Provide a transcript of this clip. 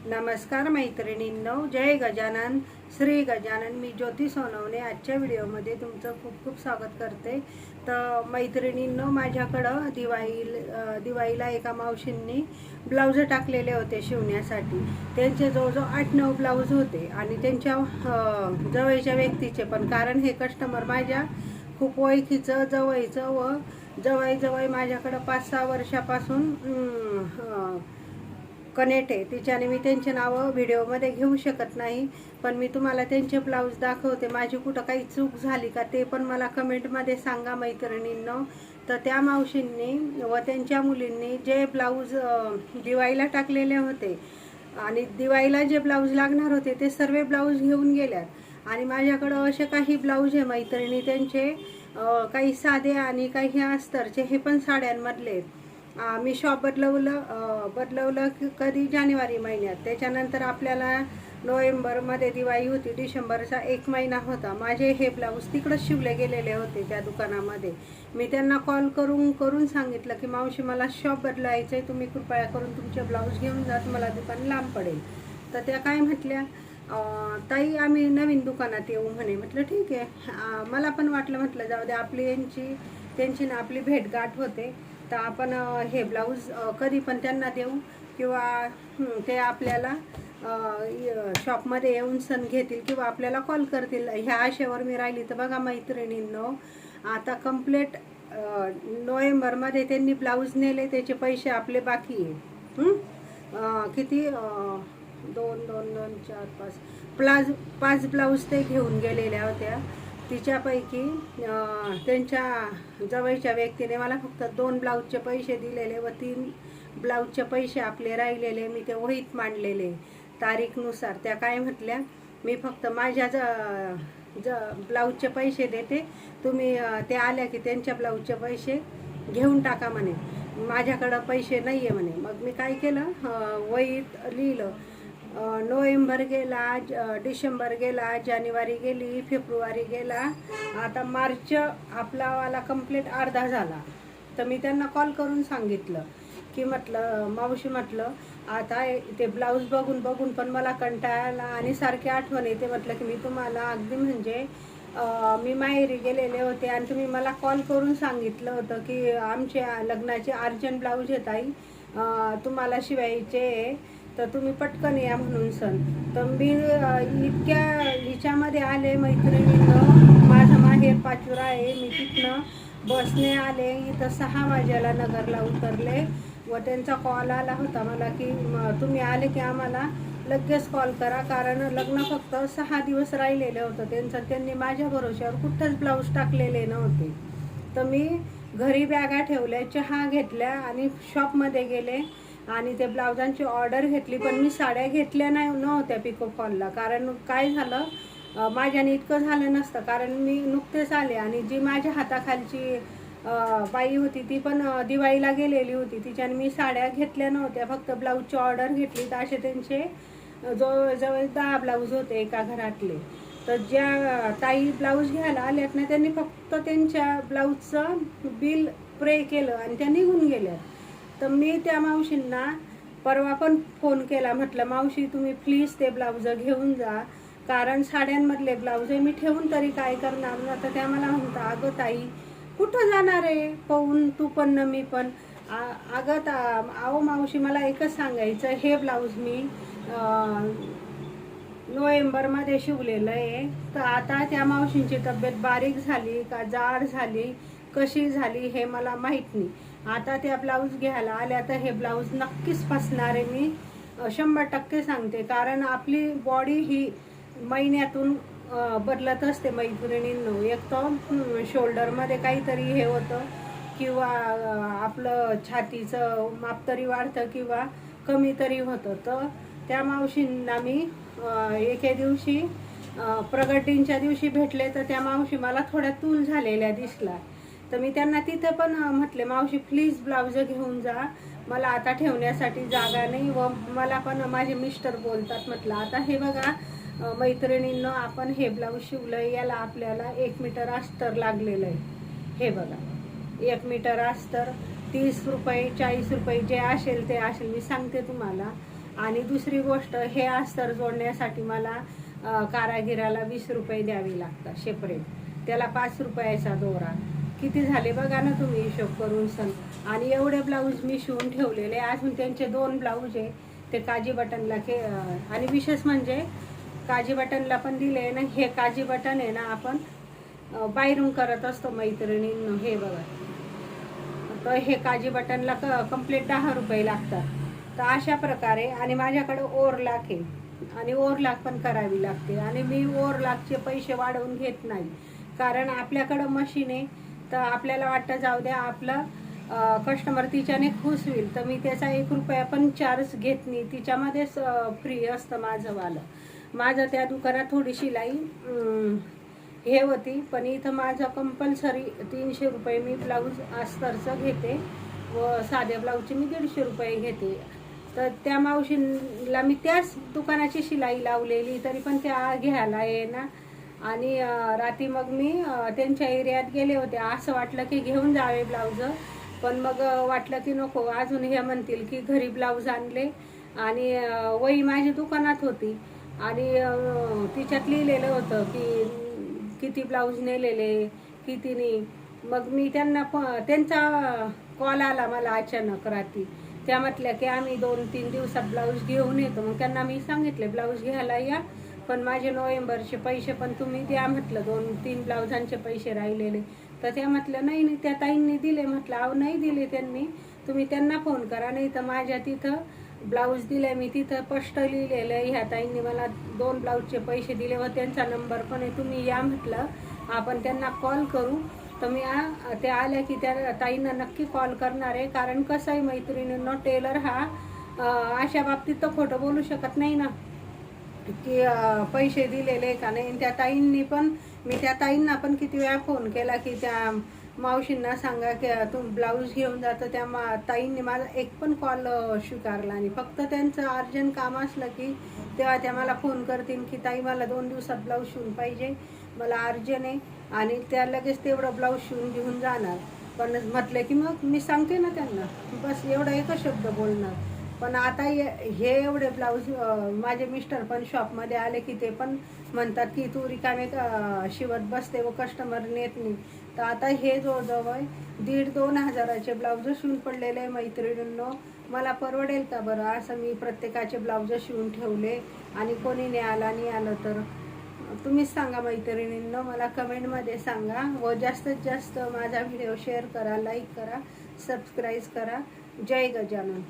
नमस्कार मैत्रिणींनो, जय गजानन, श्री गजानन. मी ज्योती सोनवणे आजच्या व्हिडिओमध्ये तुमचं खूप खूप स्वागत करते. तर मैत्रिणींनो, माझ्याकडं दिवाळीला एका मावशींनी ब्लाऊज टाकलेले होते शिवण्यासाठी. त्यांचे जवळजवळ 8-9 ब्लाऊज होते आणि त्यांच्या जवळच्या व्यक्तीचे पण, कारण हे कस्टमर माझ्या खूप ओळखीचं जवळचं व जवळ माझ्याकडं 5-6 वर्षापासून कनेक्ट आहे. तिच्याने मी त्यांचे नावं व्हिडिओमध्ये घेऊ शकत नाही, पण मी तुम्हाला त्यांचे ब्लाऊज दाखवते. माझी कुठं काही चूक झाली का ते पण मला कमेंटमध्ये सांगा मैत्रिणींनो. तर त्या मावशींनी व त्यांच्या मुलींनी जे ब्लाऊज दिवाळीला टाकलेले होते आणि दिवाळीला जे ब्लाऊज लागणार होते ते सर्व ब्लाऊज घेऊन गेल्यात. आणि माझ्याकडं असे काही ब्लाऊज आहे मैत्रिणी, त्यांचे काही साधे आणि काही अस्तरचे, हे पण साड्यांमधले. मी शॉप बदलवलं कधी जानेवारी महिन्यात. त्याच्यानंतर आपल्याला नोव्हेंबरमध्ये दिवाळी होती, डिसेंबरचा 1 महिना होता. माझे हे ब्लाऊज तिकडं शिवले गेलेले होते त्या दुकानामध्ये. मी त्यांना कॉल करून सांगितलं की मावशी, मला शॉप बदलायचं आहे, तुम्ही कृपया करून तुमचे ब्लाऊज घेऊन जात, मला दुकान लांब पडेल. तर त्या काय म्हटल्या, ताई आम्ही नवीन दुकानात येऊ म्हणे. म्हटलं ठीक आहे. मला पण वाटलं, म्हटलं जाऊ दे, त्यांची ना आपली भेटगाठ होते, तर आपण हे ब्लाऊज कधी पण त्यांना देऊ किंवा ते आपल्याला शॉपमध्ये येऊन सण घेतील किंवा आपल्याला कॉल करतील, ह्या आशेवर मी राहिली. तर बघा मैत्रिणींनो, आता कंप्लीट नोव्हेंबरमध्ये त्यांनी ब्लाऊज नेले, त्याचे पैसे आपले बाकी आहे. किती 5 ब्लाऊज ते घेऊन गेलेल्या होत्या. तिच्यापैकी त्यांच्या जवळच्या व्यक्तीने मला फक्त 2 ब्लाऊजचे पैसे दिलेले व 3 ब्लाऊजचे पैसे आपले राहिलेले मी ते वहीत मांडलेले तारीखनुसार. त्या काय म्हटल्या, मी फक्त माझ्या ब्लाऊजचे पैसे देते, तुम्ही ते आल्या की त्यांच्या ब्लाऊजचे पैसे घेऊन टाका म्हणे, माझ्याकडं पैसे नाही आहे म्हणे. मग मी काय केलं, वहीत लिहिलं. नोव्हेंबर गेला, डिसेंबर गेला, जानेवारी गेली, फेब्रुवारी गेला, आता मार्च आपलावाला कंप्लीट अर्धा झाला. तर मी त्यांना कॉल करून सांगितलं की म्हटलं मावशी, म्हटलं आता ते ब्लाऊज बघून पण मला कंटाळा आला आणि सारखी आठवण येते. म्हटलं की मी तुम्हाला अगदी म्हणजे मी माहेरी गेलेले होते आणि तुम्ही मला कॉल करून सांगितलं होतं की आमचे लग्नाचे अर्जंट ब्लाऊज येत आई, तुम्हाला शिवायचे, तर तुम्ही पटकन या म्हणून सण. तर मी इतक्या हिच्यामध्ये आले मैत्रिणींनो, माझं माहेर पाचुरा आहे, मी तिथनं बसने आले, इथं 6 वाजेला नगरला उतरले व त्यांचा कॉल आला होता मला की तुम्ही आले की आम्हाला लगेच कॉल करा, कारण लग्न फक्त 6 दिवस राहिलेलं होतं त्यांचं. त्यांनी माझ्या भरोश्यावर कुठंच ब्लाऊज टाकलेले नव्हते. तर मी घरी बॅगा ठेवल्या, चहा घेतल्या आणि शॉपमध्ये गेले आणि ते ब्लाऊजांची ऑर्डर घेतली. पण मी साड्या घेतल्या नव्हत्या पिको फॉलला, कारण काय झालं, माझ्याने इतकं झालं नसतं, कारण मी नुकतेच आले आणि जी माझ्या हाताखालची बाई होती ती पण दिवाळीला गेलेली होती, तिच्याने मी साड्या घेतल्या नव्हत्या, फक्त ब्लाऊजची ऑर्डर घेतली. तर असे त्यांचे जवळजवळ 10 ब्लाऊज होते एका घरातले. तर ज्या ताई ब्लाऊज घ्यायला आल्यात ना, त्यांनी फक्त त्यांच्या ब्लाऊजचं बिल पे केलं आणि त्या निघून गेल्या. तर मी त्या मावशींना परवा पण फोन केला, म्हटलं मावशी तुम्ही प्लीज ते ब्लाऊज घेऊन जा, कारण साड्यांमधले ब्लाऊज मी ठेवून तरी काय करणार ना. तर त्या मला म्हणता, अगं ताई कुठं जाणार आहे पाहून, तू पण न मी पण. अगं अहो मावशी, मला एकच सांगायचं, हे ब्लाऊज मी नोव्हेंबरमध्ये शिवलेलं आहे. तर आता त्या मावशींची तब्येत बारीक झाली का जाड झाली, कशी झाली हे मला माहीत नाही. आता त्या ब्लाऊज घ्यायला आल्या तर हे ब्लाऊज नक्कीच फसणार आहे, मी 100% सांगते. कारण आपली बॉडी ही महिन्यातून बदलत असते मैत्रिणींनो. एक तर शोल्डरमध्ये काहीतरी हे होतं किंवा आपलं छातीचं माप तरी वाढतं किंवा कमी तरी होतं. तर त्या मावशींना मी एके दिवशी प्रगतीच्या दिवशी भेटले, तर त्या मावशी मला थोड्या तूल झालेल्या दिसला. तर मी त्यांना तिथं पण म्हटले, मावशी प्लीज ब्लाऊज घेऊन जा, मला आता ठेवण्यासाठी जागा नाही व मला पण माझे मिस्टर बोलतात. म्हटलं आता हे बघा मैत्रिणींनो, आपण हे ब्लाऊज शिवलं, याला आपल्याला 1 मीटर अस्तर लागलेलं आहे. हे बघा 1 मीटर अस्तर 30 रुपये 40 रुपये जे असेल ते असेल, मी सांगते तुम्हाला. आणि दुसरी गोष्ट, हे अस्तर जोडण्यासाठी मला कारागिराला 20 रुपये द्यावे लागतात सेपरेट. त्याला 5 रुपयाचा दोरा. किती झाले बघा ना तुम्ही हिशोब करून सण. आणि एवढे ब्लाऊज मी शिवून ठेवलेले. अजून त्यांचे 2 ब्लाऊज आहे ते काजी बटनला आणि विशेष म्हणजे काजी बटनला पण दिले ना. हे काजी बटन आहे ना आपण बाहेरून करत असतो मैत्रिणींनो. हे बघा, तर हे काजी बटनला कंप्लीट 10 रुपये लागतात. तर अशा प्रकारे. आणि माझ्याकडे ओरलाक आहे आणि ओरलाक पण करावी लागते. आणि मी ओरलाकचे पैसे वाढवून घेत नाही, कारण आपल्याकडं मशीन आहे. तर आपल्याला वाटतं जाऊ द्या आपलं कस्टमर तिच्याने खुश होईल, तर मी त्याचा 1 रुपया पण चार्ज घेत नाही. तिच्यामध्येच फ्री असतं माझं त्या दुकानात थोडी शिलाई हे होती, पण इथं माझं कंपल्सरी 300 रुपये मी ब्लाऊज अस्तरचं घेते व साध्या ब्लाऊजचे मी 150 रुपये घेते. तर त्या मावशीला मी त्याच दुकानाची शिलाई लावलेली, तरी पण त्या घ्यायला येईना. आणि रात्री मग मी त्यांच्या एरियात गेले होते. असं वाटलं की घेऊन जावे ब्लाऊज, पण मग वाटलं की नको, अजून हे म्हणतील की घरी ब्लाऊज आणले. आणि वही माझी दुकानात होती आणि तिच्यात लिहिलेलं होतं की किती ब्लाऊज नेलेले किती नाही. मग मी त्यांचा कॉल आला मला अचानक रात्री. त्या म्हटल्या की आम्ही 2-3 दिवसात ब्लाऊज घेऊन येतो. मग त्यांना मी सांगितले ब्लाऊज घ्यायला या, पण माझे नोव्हेंबरचे पैसे पण तुम्ही द्या म्हटलं. 2-3 ब्लाऊजांचे पैसे राहिलेले. तर त्या म्हटलं नाही त्या ताईंनी दिले. म्हटलं अहो नाही दिले त्यांनी, तुम्ही त्यांना फोन करा. नाही तर माझ्या तिथं ब्लाऊज दिले मी, तिथं स्पष्ट लिहिलेलं आहे ह्या ताईंनी मला 2 ब्लाऊजचे पैसे दिले व त्यांचा नंबर पण आहे, तुम्ही या म्हटलं आपण त्यांना कॉल करू. तर मी त्या आल्या की त्या ताईंना नक्की कॉल करणार आहे. कारण कसं आहे मैत्रिणींनो, टेलर हा अशा बाबतीत तर खोटं बोलू शकत नाही ना की पैसे दिलेले का नाही. त्या ताईंना पण किती वेळा फोन केला की त्या मावशींना सांगा की तुम्ही ब्लाऊज घेऊन जातं. त्या ताईंनी माझा एक पण कॉल स्वीकारला नाही. फक्त त्यांचं अर्जंट काम असलं की तेव्हा त्या मला फोन करतील की ताई मला 2 दिवसात ब्लाऊज शिवून पाहिजे, मला अर्जंट आहे. आणि त्या लगेच तेवढं ब्लाऊज शिवून घेऊन जाणार. पण म्हटलं की मग मी सांगते ना त्यांना, बस एवढा एकच शब्द बोलणार. पण आता हे एवढे ब्लाऊज माझे मिस्टर पण शॉपमध्ये आले की ते पण म्हणतात की तू रिकामे शिवत बसते व कस्टमर नेत नाही. तर आता हे जवळजवळ 1,500-2 हजाराचे ब्लाऊज शिवून पडलेले आहे मैत्रिणींनो. मला परवडेल का बरं असं मी प्रत्येकाचे ब्लाऊज शिवून ठेवले आणि कोणी नाही आलं तर तुम्हीच सांगा मैत्रिणींनो. मला कमेंटमध्ये सांगा व जास्तीत जास्त माझा व्हिडिओ शेअर करा, लाईक करा, सबस्क्राईब करा. जय गजानन.